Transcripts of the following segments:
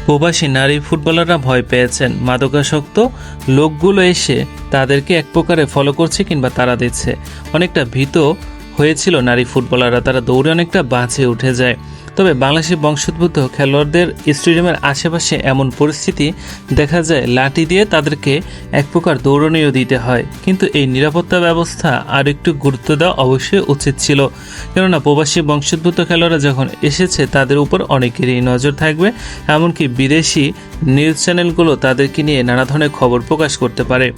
প্রবাসী নারী ফুটবলাররা ভয় পেয়েছেন মাদকাসক্ত লোকগুলো এসে তাদেরকে এক প্রকারে ফলো করছে কিংবা তাড়া দিচ্ছে। অনেকটা ভীত হয়েছিল নারী ফুটবলাররা, তারা দৌড়ে অনেকটা বাঁচে উঠে যায়। তবে বাংলাদেশের বংশোদ্ভূত খেলোয়াড়দের স্টেডিয়ামের আশেপাশে এমন পরিস্থিতি দেখা যায়, লাঠি দিয়ে তাদেরকে এক প্রকার দৌড়নীয় দিতে হয়। কিন্তু এই নিরাপত্তা ব্যবস্থা আর একটু গুরুত্ব দেওয়া অবশ্যই উচিত ছিল, কেননা প্রবাসী বংশোদ্ভূত খেলোয়াড়রা যখন এসেছে তাদের উপর অনেকেরই নজর থাকবে, এমনকি বিদেশি নিউজ চ্যানেলগুলো তাদেরকে নিয়ে নানা ধরনের খবর প্রকাশ করতে পারে।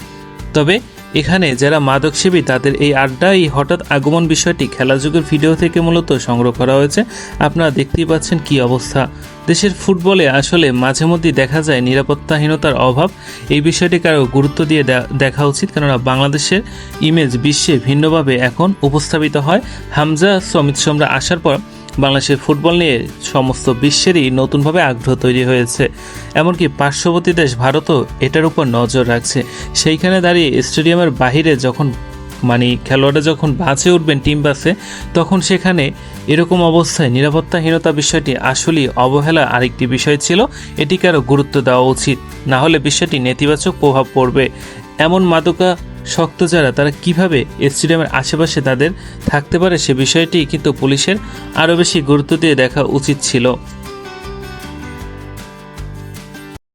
তবে এখানে যারা মাদকসেবী তাদের এই আড্ডা, এই হঠাৎ আগমন বিষয়টি খেলাযুগের ভিডিও থেকে মূলত সংগ্রহ করা হয়েছে। আপনারা দেখতেই পাচ্ছেন কি অবস্থা। দেশের ফুটবলে আসলে মাঝে মধ্যেই দেখা যায় নিরাপত্তাহীনতার অভাব। এই বিষয়টিকে আরও গুরুত্ব দিয়ে দেখা উচিত, কেননা বাংলাদেশের ইমেজ বিশ্বে ভিন্নভাবে এখন উপস্থাপিত হয়। হামজা সমিত সোমরা আসার পর বাংলাদেশের ফুটবল নিয়ে সমস্ত বিশ্বেরই নতুনভাবে আগ্রহ তৈরি হয়েছে। এমনকি পার্শ্ববর্তী দেশ ভারতও এটার উপর নজর রাখছে। সেইখানে দাঁড়িয়ে স্টেডিয়ামের বাহিরে যখন খেলোয়াড়রা যখন বাসে উঠবেন, টিম বাসে, তখন সেখানে এরকম অবস্থায় নিরাপত্তাহীনতা বিষয়টি আসলেই অবহেলা আরেকটি বিষয় ছিল। এটিকে আরও গুরুত্ব দেওয়া উচিত, না হলে বিষয়টি নেতিবাচক প্রভাব পড়বে। এমন মাদকাসক্ত যারা, তারা কিভাবে স্টেডিয়ামের আশেপাশে তাদের থাকতে পারে সে বিষয়টি কিন্তু পুলিশের আরও বেশি গুরুত্ব দিয়ে দেখা উচিত ছিল।